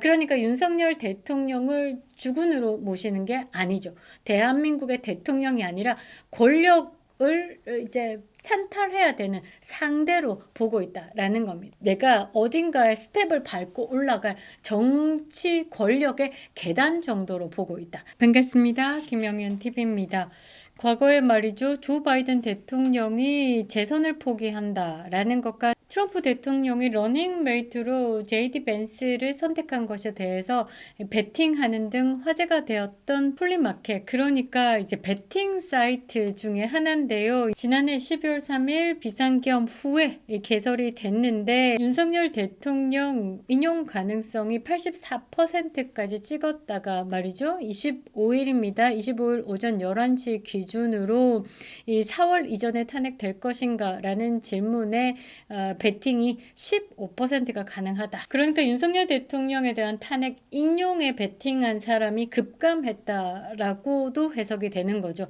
그러니까 윤석열 대통령을 주군으로 모시는 게 아니죠. 대한민국의 대통령이 아니라 권력을 이제 찬탈해야 되는 상대로 보고 있다라는 겁니다. 내가 어딘가에 스텝을 밟고 올라갈 정치 권력의 계단 정도로 보고 있다. 반갑습니다. 김영현 TV입니다. 과거에 말이죠. 조 바이든 대통령이 재선을 포기한다라는 것과 트럼프 대통령이 러닝메이트로 JD 벤스를 선택한 것에 대해서 베팅하는 등 화제가 되었던 플리마켓, 그러니까 이제 베팅 사이트 중에 하나인데요. 지난해 12월 3일 비상겸 후에 개설이 됐는데 윤석열 대통령 인용 가능성이 84%까지 찍었다가 말이죠. 25일입니다. 25일 오전 11시 기준으로 이 4월 이전에 탄핵될 것인가 라는 질문에 베팅이 15%가 가능하다. 그러니까 윤석열 대통령에 대한 탄핵 인용에 베팅한 사람이 급감했다라고도 해석이 되는 거죠.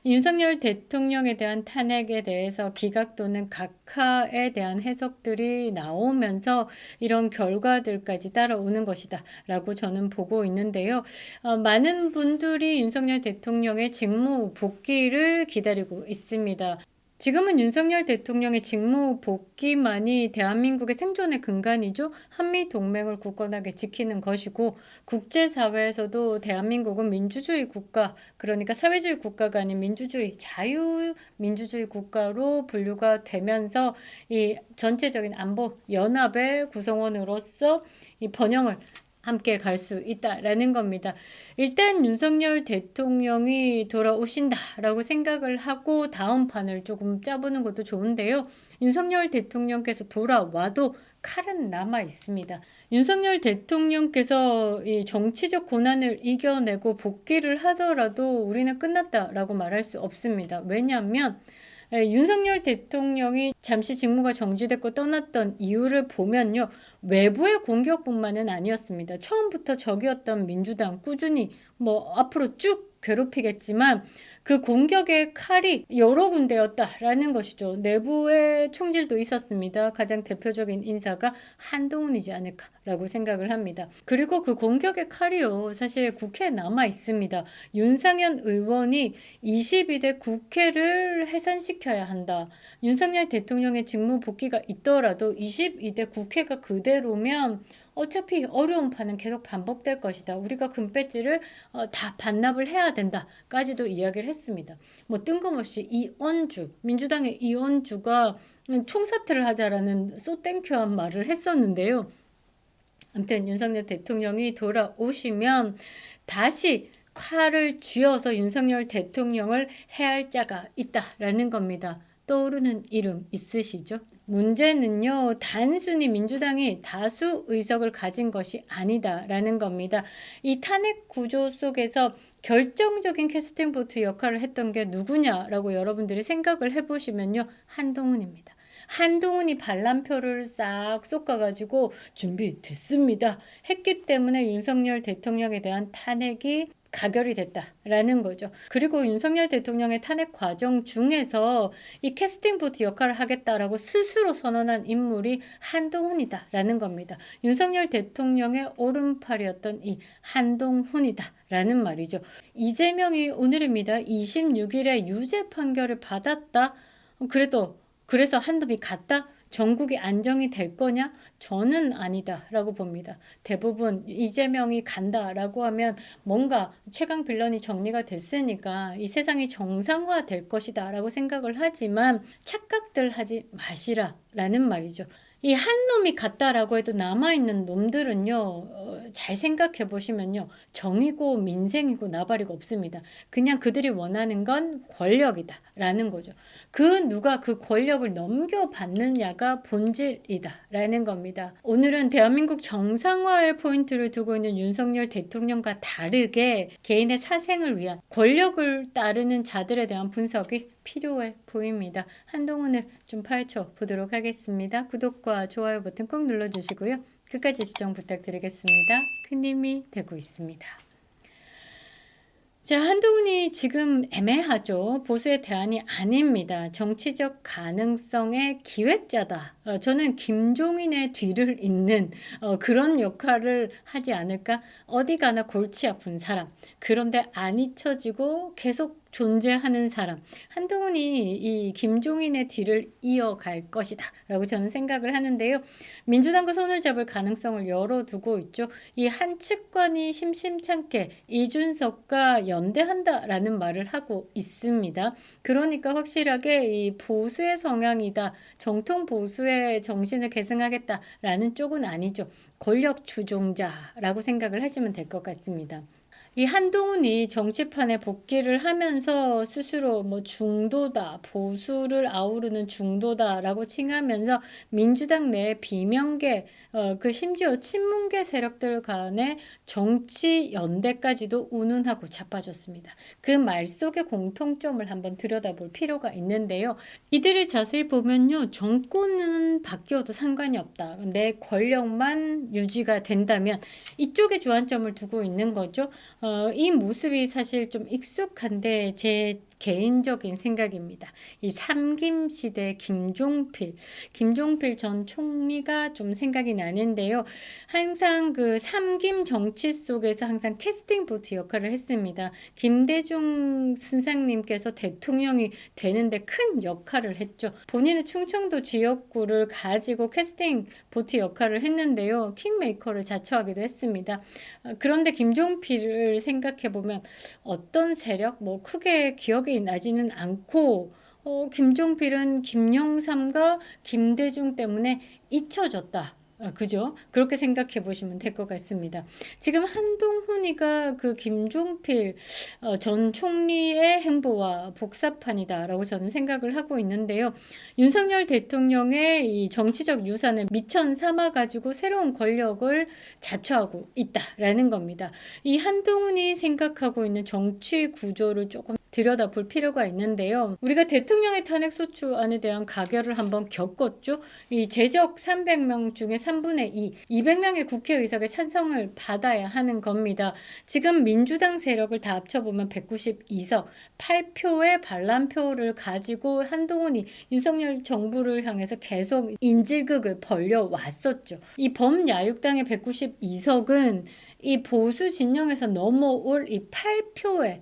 윤석열 대통령에 대한 탄핵에 대해서 기각 또는 각하에 대한 해석들이 나오면서 이런 결과들까지 따라오는 것이다 라고 저는 보고 있는데요. 많은 분들이 윤석열 대통령의 직무 복귀를 기다리고 있습니다. 지금은 윤석열 대통령의 직무 복귀만이 대한민국의 생존의 근간이죠. 한미동맹을 굳건하게 지키는 것이고, 국제사회에서도 대한민국은 민주주의 국가, 그러니까 사회주의 국가가 아닌 민주주의, 자유민주주의 국가로 분류가 되면서 이 전체적인 안보 연합의 구성원으로서 이 번영을 함께 갈 수 있다라는 겁니다. 일단 윤석열 대통령이 돌아오신다라고 생각을 하고 다음 판을 조금 짜보는 것도 좋은데요. 윤석열 대통령께서 돌아와도 칼은 남아 있습니다. 윤석열 대통령께서 이 정치적 고난을 이겨내고 복귀를 하더라도 우리는 끝났다라고 말할 수 없습니다. 왜냐하면 윤석열 대통령이 잠시 직무가 정지됐고 떠났던 이유를 보면요. 외부의 공격뿐만은 아니었습니다. 처음부터 적이었던 민주당 꾸준히 앞으로 쭉 괴롭히겠지만 그 공격의 칼이 여러 군데였다라는 것이죠. 내부의 총질도 있었습니다. 가장 대표적인 인사가 한동훈이지 않을까라고 생각을 합니다. 그리고 그 공격의 칼이요. 사실 국회에 남아 있습니다. 윤상현 의원이 22대 국회를 해산시켜야 한다. 윤석열 대통령의 직무 복귀가 있더라도 22대 국회가 그대로면 어차피 어려운 판은 계속 반복될 것이다. 우리가 금배지를 다 반납을 해야 된다까지도 이야기를 했습니다. 뜬금없이 이원주, 민주당의 이원주가 총사퇴를 하자라는 쏘땡큐한 말을 했었는데요. 아무튼 윤석열 대통령이 돌아오시면 다시 칼을 쥐어서 윤석열 대통령을 해할 자가 있다라는 겁니다. 떠오르는 이름 있으시죠? 문제는요, 단순히 민주당이 다수 의석을 가진 것이 아니다라는 겁니다. 이 탄핵 구조 속에서 결정적인 캐스팅 보트 역할을 했던 게 누구냐라고 여러분들이 생각을 해보시면요, 한동훈입니다. 한동훈이 반란표를 싹 쏟아가지고 준비됐습니다 했기 때문에 윤석열 대통령에 대한 탄핵이 가결이 됐다라는 거죠. 그리고 윤석열 대통령의 탄핵 과정 중에서 이 캐스팅 보트 역할을 하겠다라고 스스로 선언한 인물이 한동훈이다라는 겁니다. 윤석열 대통령의 오른팔이었던 이 한동훈이다라는 말이죠. 이재명이 오늘입니다. 26일에 유죄 판결을 받았다. 그래서 한동훈이 갔다? 전국이 안정이 될 거냐? 저는 아니다라고 봅니다. 대부분 이재명이 간다라고 하면 뭔가 최강 빌런이 정리가 됐으니까 이 세상이 정상화될 것이다라고 생각을 하지만 착각들 하지 마시라라는 말이죠. 이 한 놈이 갔다라고 해도 남아있는 놈들은요, 잘 생각해 보시면요, 정이고 민생이고 나발이고 없습니다. 그냥 그들이 원하는 건 권력이다 라는 거죠. 누가 그 권력을 넘겨받느냐가 본질이다 라는 겁니다. 오늘은 대한민국 정상화의 포인트를 두고 있는 윤석열 대통령과 다르게 개인의 사생을 위한 권력을 따르는 자들에 대한 분석이 필요해 보입니다. 한동훈을 좀 파헤쳐 보도록 하겠습니다. 구독과 좋아요 버튼 꼭 눌러주시고요. 끝까지 시청 부탁드리겠습니다. 큰 힘이 되고 있습니다. 자, 한동훈이 지금 애매하죠. 보수의 대안이 아닙니다. 정치적 가능성의 기획자다. 저는 김종인의 뒤를 잇는 그런 역할을 하지 않을까? 어디 가나 골치 아픈 사람. 그런데 안 잊혀지고 계속 존재하는 사람. 한동훈이 이 김종인의 뒤를 이어갈 것이다. 라고 저는 생각을 하는데요. 민주당과 손을 잡을 가능성을 열어두고 있죠. 이 한측관이 심심찮게 이준석과 연대한다라는 말을 하고 있습니다. 그러니까 확실하게 이 보수의 성향이다, 정통 보수의 정신을 계승하겠다라는 쪽은 아니죠. 권력 추종자라고 생각을 하시면 될 것 같습니다. 이 한동훈이 정치판에 복귀를 하면서 스스로 뭐 중도다, 보수를 아우르는 중도다라고 칭하면서 민주당 내 비명계, 그 심지어 친문계 세력들 간의 정치 연대까지도 운운하고 자빠졌습니다. 그 말 속의 공통점을 한번 들여다볼 필요가 있는데요. 이들을 자세히 보면요, 정권은 바뀌어도 상관이 없다. 내 권력만 유지가 된다면 이쪽에 주안점을 두고 있는 거죠. 이 모습이 사실 좀 익숙한데 제 개인적인 생각입니다. 이 삼김 시대 김종필 전 총리가 좀 생각이 나는데요. 항상 그 삼김 정치 속에서 항상 캐스팅 보트 역할을 했습니다. 김대중 선생님께서 대통령이 되는데 큰 역할을 했죠. 본인의 충청도 지역구를 가지고 캐스팅 보트 역할을 했는데요. 킹메이커를 자처하기도 했습니다. 그런데 김종필을 생각해 보면 어떤 세력 뭐 크게 기억이 나지는 않고 김종필은 김영삼과 김대중 때문에 잊혀졌다. 그죠? 그렇게 생각해 보시면 될 것 같습니다. 지금 한동훈이가 그 김종필 전 총리의 행보와 복사판이다라고 저는 생각을 하고 있는데요. 윤석열 대통령의 이 정치적 유산을 미천 삼아 가지고 새로운 권력을 자처하고 있다라는 겁니다. 이 한동훈이 생각하고 있는 정치 구조를 조금 들여다볼 필요가 있는데요. 우리가 대통령의 탄핵 소추안에 대한 가결을 한번 겪었죠. 이 제적 300명 중에 3분의 2, 200명의 국회의석의 찬성을 받아야 하는 겁니다. 지금 민주당 세력을 다 합쳐보면 192석, 8표의 반란표를 가지고 한동훈이 윤석열 정부를 향해서 계속 인질극을 벌여왔었죠. 이 범야육당의 192석은 이 보수 진영에서 넘어올 이 8표의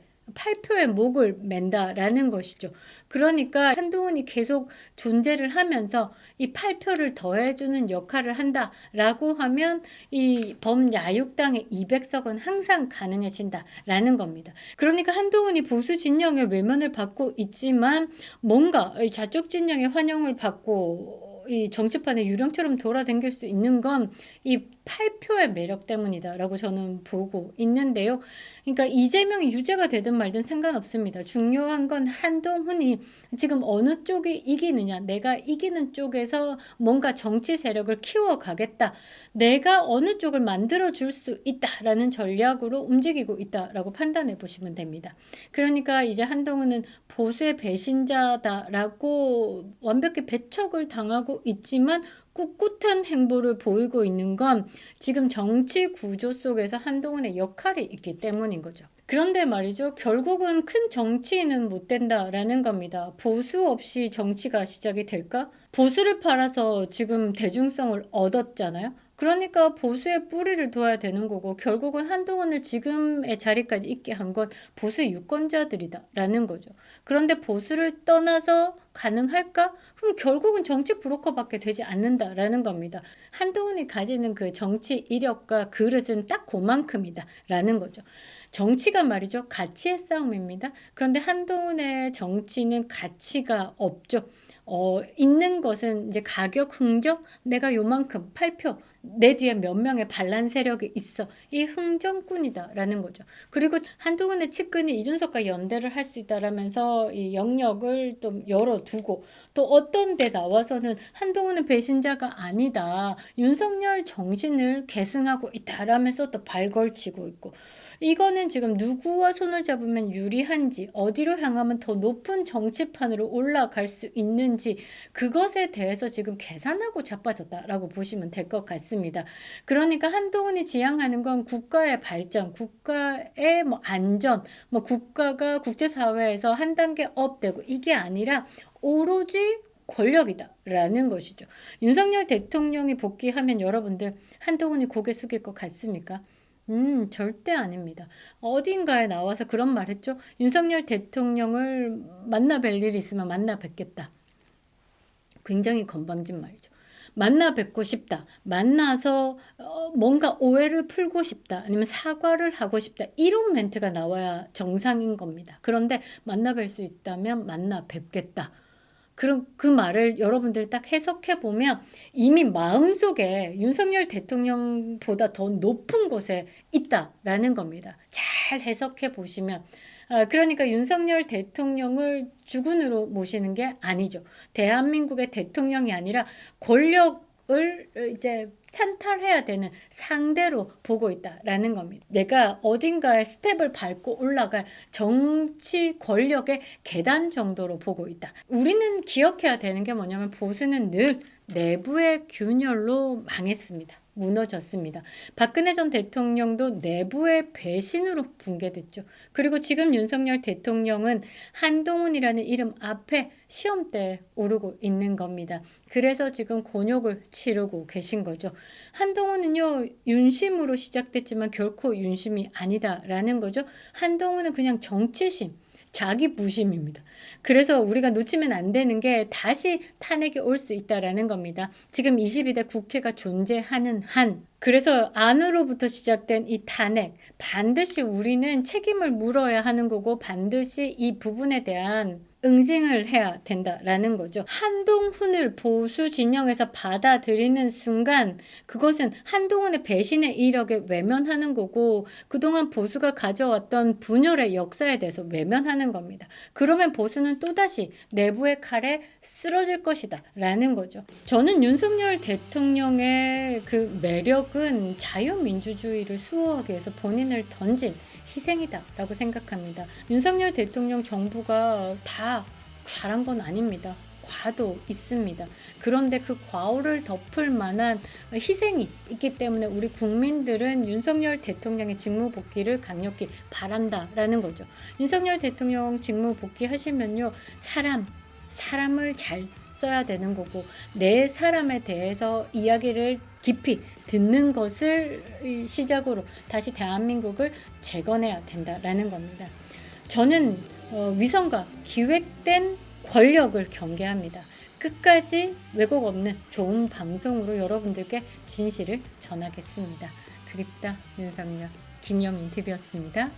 목을 맨다라는 것이죠. 그러니까 한동훈이 계속 존재를 하면서 이 8표를 더해주는 역할을 한다라고 하면 이 범야육당의 200석은 항상 가능해진다라는 겁니다. 그러니까 한동훈이 보수 진영의 외면을 받고 있지만 뭔가 좌쪽 진영의 환영을 받고 이 정치판에 유령처럼 돌아다닐 수 있는 건 이 8표의 매력 때문이다라고 저는 보고 있는데요. 그러니까 이재명이 유죄가 되든 말든 상관없습니다. 중요한 건 한동훈이 지금 어느 쪽이 이기느냐, 내가 이기는 쪽에서 뭔가 정치 세력을 키워가겠다, 내가 어느 쪽을 만들어줄 수 있다라는 전략으로 움직이고 있다라고 판단해 보시면 됩니다. 그러니까 이제 한동훈은 보수의 배신자다라고 완벽히 배척을 당하고 있지만 꿋꿋한 행보를 보이고 있는 건 지금 정치 구조 속에서 한동훈의 역할이 있기 때문인 거죠. 그런데 말이죠. 결국은 큰 정치인은 못 된다라는 겁니다. 보수 없이 정치가 시작이 될까? 보수를 팔아서 지금 대중성을 얻었잖아요. 그러니까 보수의 뿌리를 둬야 되는 거고 결국은 한동훈을 지금의 자리까지 있게 한 건 보수 유권자들이다라는 거죠. 그런데 보수를 떠나서 가능할까? 그럼 결국은 정치 브로커밖에 되지 않는다라는 겁니다. 한동훈이 가지는 그 정치 이력과 그릇은 딱 그만큼이다라는 거죠. 정치가 말이죠. 가치의 싸움입니다. 그런데 한동훈의 정치는 가치가 없죠. 있는 것은 이제 가격 흥정, 내가 요만큼 8표, 내 뒤에 몇 명의 반란 세력이 있어. 이 흥정꾼이다라는 거죠. 그리고 한동훈의 측근이 이준석과 연대를 할 수 있다라면서 이 영역을 좀 열어두고 또 어떤 데 나와서는 한동훈은 배신자가 아니다. 윤석열 정신을 계승하고 있다라면서 또 발걸치고 있고 이거는 지금 누구와 손을 잡으면 유리한지, 어디로 향하면 더 높은 정치판으로 올라갈 수 있는지, 그것에 대해서 지금 계산하고 자빠졌다라고 보시면 될 것 같습니다. 그러니까 한동훈이 지향하는 건 국가의 발전, 국가의 뭐 안전, 뭐 국가가 국제사회에서 한 단계 업되고, 이게 아니라 오로지 권력이다라는 것이죠. 윤석열 대통령이 복귀하면 여러분들 한동훈이 고개 숙일 것 같습니까? 절대 아닙니다. 어딘가에 나와서 그런 말 했죠. 윤석열 대통령을 만나 뵐 일이 있으면 만나 뵙겠다. 굉장히 건방진 말이죠. 만나 뵙고 싶다. 만나서 뭔가 오해를 풀고 싶다. 아니면 사과를 하고 싶다. 이런 멘트가 나와야 정상인 겁니다. 그런데 만나 뵐 수 있다면 만나 뵙겠다. 그럼 그 말을 여러분들이 딱 해석해 보면 이미 마음속에 윤석열 대통령보다 더 높은 곳에 있다라는 겁니다. 잘 해석해 보시면. 그러니까 윤석열 대통령을 주군으로 모시는 게 아니죠. 대한민국의 대통령이 아니라 권력을 이제 찬탈해야 되는 상대로 보고 있다라는 겁니다. 내가 어딘가에 스텝을 밟고 올라갈 정치 권력의 계단 정도로 보고 있다. 우리는 기억해야 되는 게 뭐냐면 보수는 늘 내부의 균열로 망했습니다. 무너졌습니다. 박근혜 전 대통령도 내부의 배신으로 붕괴됐죠. 그리고 지금 윤석열 대통령은 한동훈이라는 이름 앞에 시험대에 오르고 있는 겁니다. 그래서 지금 곤욕을 치르고 계신 거죠. 한동훈은요, 윤심으로 시작됐지만 결코 윤심이 아니다라는 거죠. 한동훈은 그냥 정치심, 자기 부심입니다. 그래서 우리가 놓치면 안 되는 게 다시 탄핵이 올 수 있다라는 겁니다. 지금 22대 국회가 존재하는 한, 그래서 안으로부터 시작된 이 탄핵, 반드시 우리는 책임을 물어야 하는 거고 반드시 이 부분에 대한 응징을 해야 된다라는 거죠. 한동훈을 보수 진영에서 받아들이는 순간 그것은 한동훈의 배신의 이력에 외면하는 거고 그동안 보수가 가져왔던 분열의 역사에 대해서 외면하는 겁니다. 그러면 보수는 또다시 내부의 칼에 쓰러질 것이다 라는 거죠. 저는 윤석열 대통령의 그 매력은 자유민주주의를 수호하기 위해서 본인을 던진 희생이다라고 생각합니다. 윤석열 대통령 정부가 다 잘한 건 아닙니다. 과도 있습니다. 그런데 그 과오를 덮을 만한 희생이 있기 때문에 우리 국민들은 윤석열 대통령의 직무 복귀를 강력히 바란다라는 거죠. 윤석열 대통령 직무 복귀하시면요, 사람을 잘 써야 되는 거고 내 사람에 대해서 이야기를 깊이 듣는 것을 시작으로 다시 대한민국을 재건해야 된다라는 겁니다. 저는 위선과 기획된 권력을 경계합니다. 끝까지 왜곡 없는 좋은 방송으로 여러분들께 진실을 전하겠습니다. 그립다 윤석열, 김영인 TV였습니다.